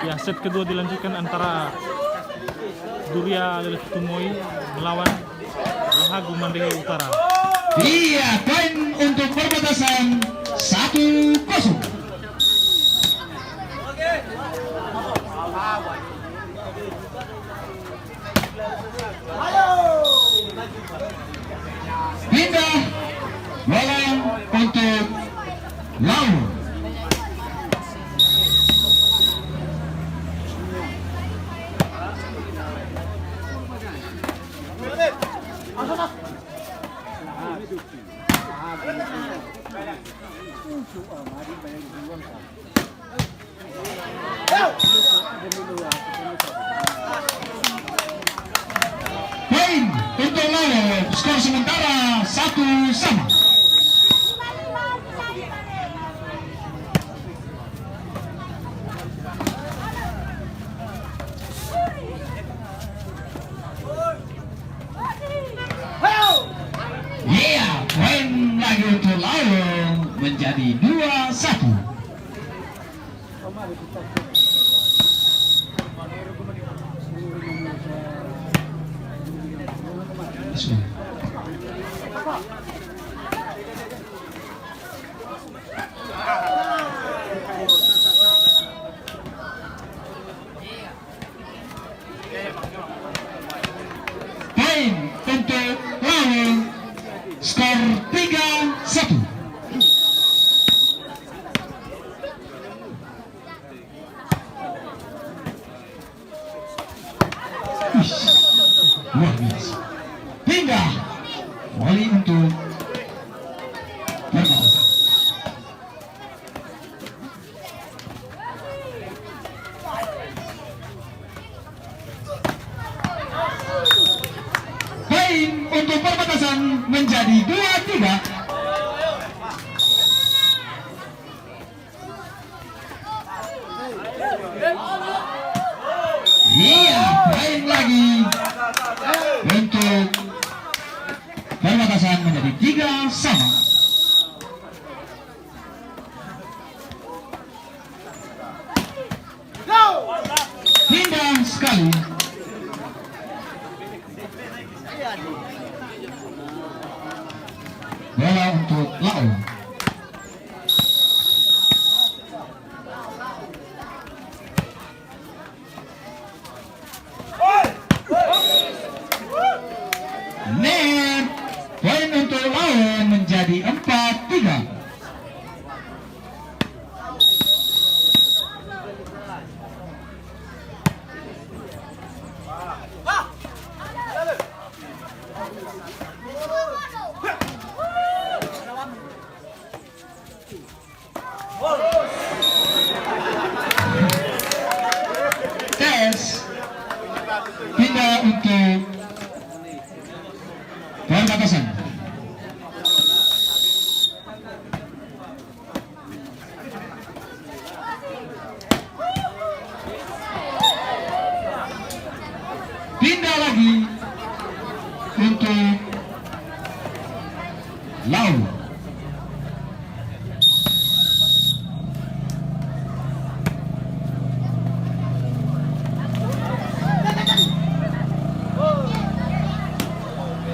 Ya, set kedua dilanjutkan antara Durya Tumoy melawan Lahagu Mandailing Utara. Iya, poin untuk perbatasan 1-0. Pindah bola untuk Lau. Poin untuk Lau, skor sementara 1-1. Iya, poin lagi untuk Lau menjadi 2-1. Poin untuk Lau, skor 3-1. Luar biasa. Pindah volley untuk perbatasan. Poin untuk perbatasan menjadi 2-3. Iya, poin lagi untuk perbatasan menjadi 3-3. Pindah sekali. Bola untuk Lau. Net, poin untuk Lau menjadi 4-3. Tes pindah untuk perbatasan. Pindah lagi untuk Lau.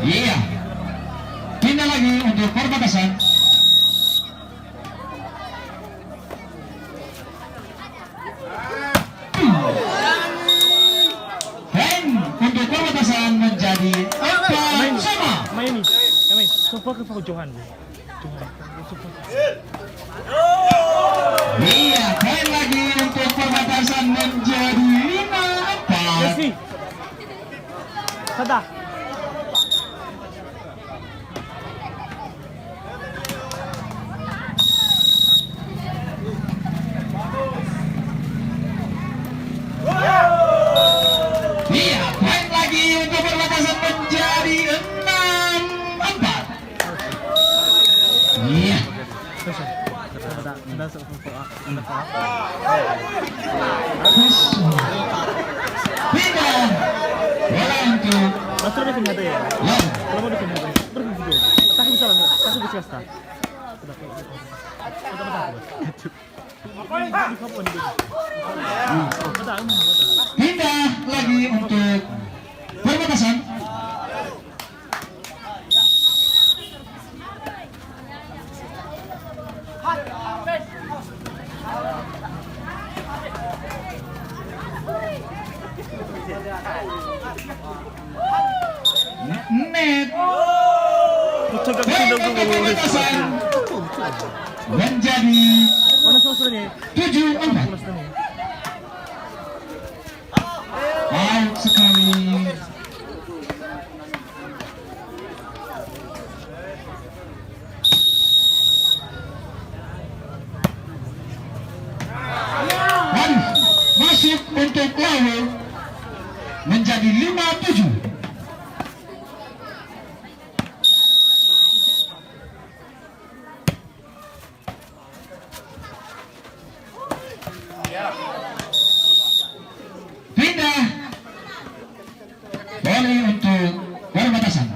Iya, pindah lagi untuk perbatasan. Poin untuk perbatasan menjadi 4-sama. Main ni. Main. Sofa ke Johan? Johan. Iya, poin lagi untuk perbatasan menjadi 5-4. Leslie. Sada. Iya, poin lagi untuk perbatasan menjadi 6-4. Iya. Pindah bola untuk Masuk dia punya ya. Lau. Kalau mau dia punya pergi video. Tak bisa lah. Tak bisa kasta. Apa ini? Di kapan dia? Pindah lagi untuk perbatasan. Net perbatasan menjadi 7-4. Out sekali. Dan masuk untuk Lawe menjadi 5-7. Pindah boleh untuk perbatasan.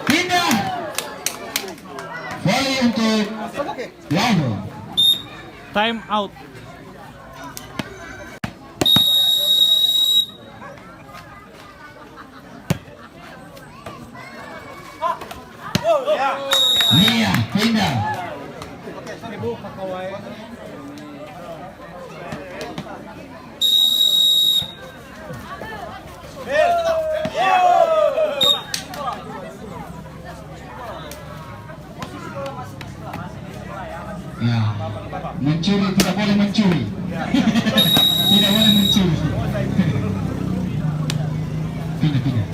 Pindah boleh untuk Lawe. Time out. Iya, pindah. Ya, mencuri tidak boleh mencuri. Tidak boleh mencuri. Pindah.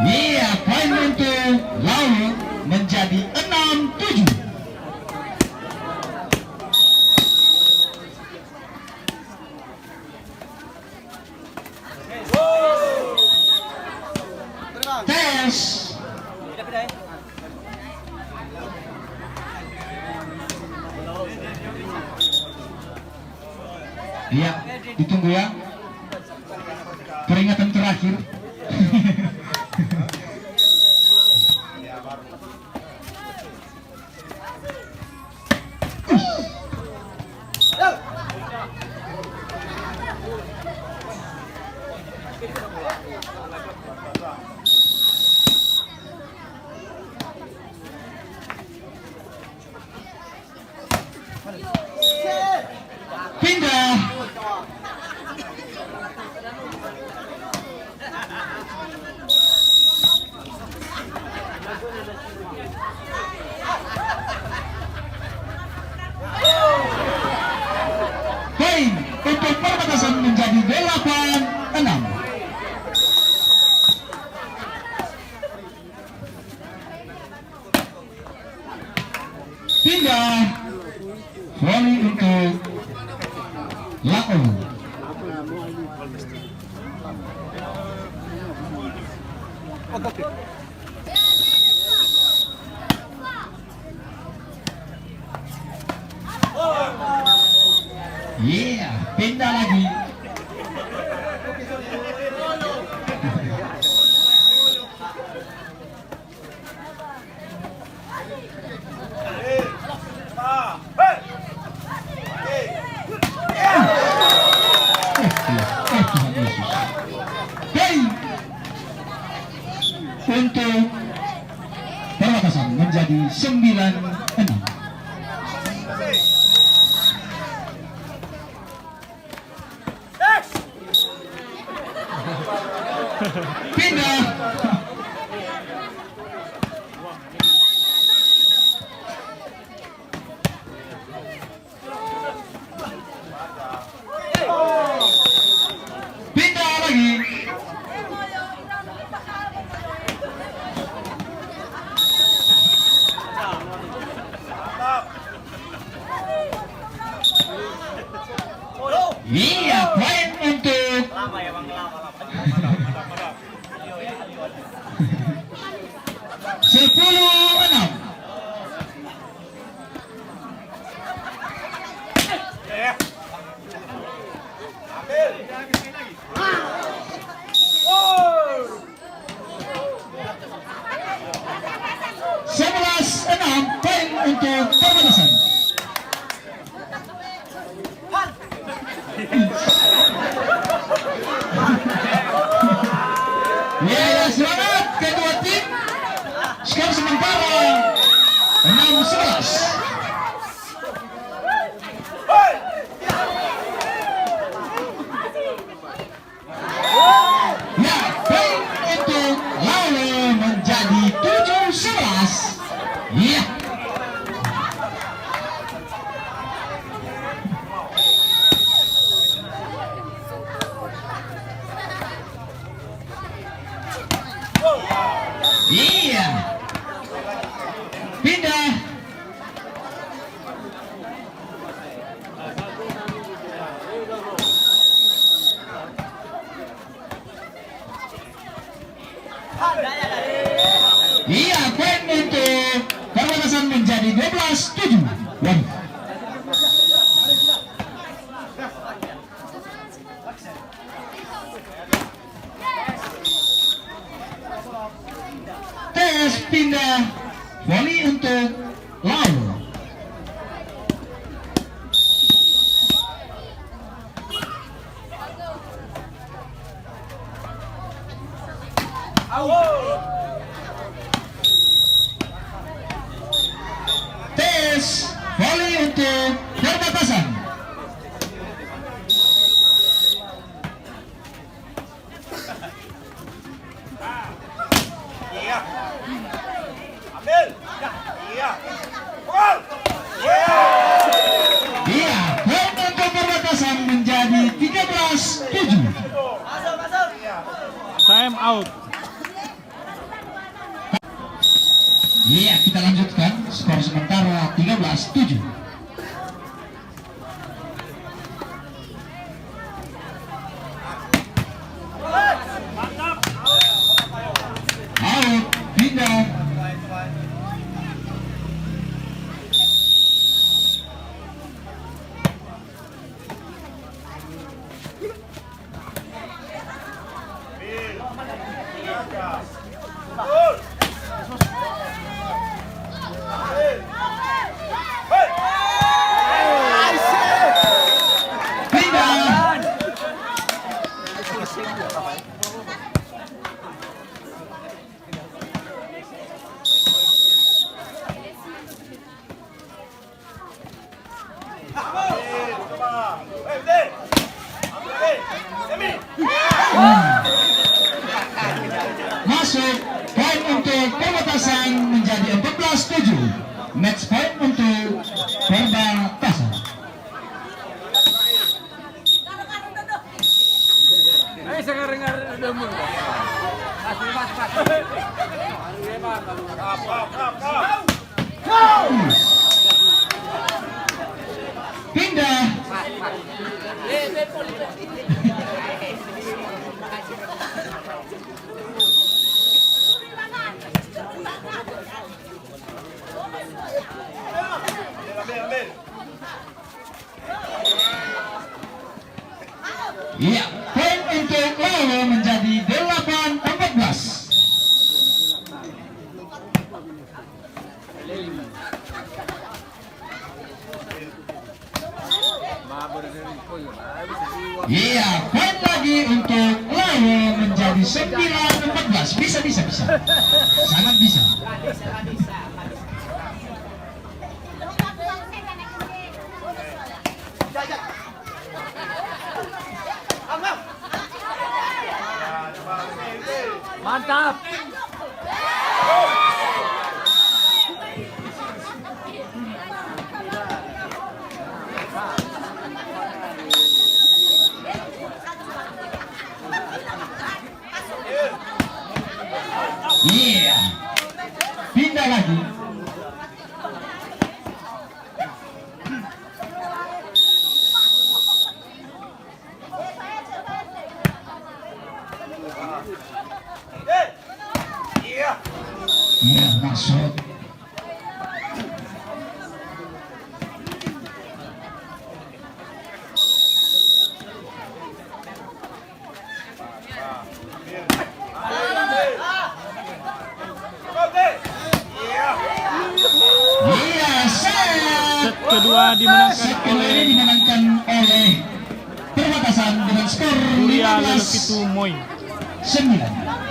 Iya, poin untuk Lawe menjadi 6-7. Tes. Iya, ditunggu ya. Peringatan terakhir. Pindah. Poin untuk perbatasan menjadi 8-6. Pindah volley untuk Laon. Iya, pindah lagi. Poin untuk perbatasan menjadi 9-6. Pindah. Pindah lagi. Iya, poin untuk 10-6. Ya, selamat kedua tim. Skor sementara 6-11. Ya, poin untuk lalu menjadi 7-11. Ya. Iya. Pindah. Iya, poin untuk perbatasan menjadi 12-7. Waduh. Tes pindah volley untuk lalu. Tes volley untuk perbatasan. Iya, poin untuk perbatasan menjadi 13-7. Time out. Iya, kita lanjutkan. Skor sementara 13-7. Out, pindah. Pindah. Masuk, poin untuk perbatasan menjadi 14-7. Match point untuk perbatasan. Pindah. Iya, poin untuk lalu menjadi 8-14. Iya, poin lagi untuk lalu menjadi 9-14. Bisa. Sangat bisa. Mantap. Iya. Pindah lagi. Iya, masuk. Iya, Set kedua dimenangkan Set kedua dimenangkan oleh skor Duria Lelepitu Moy. 15.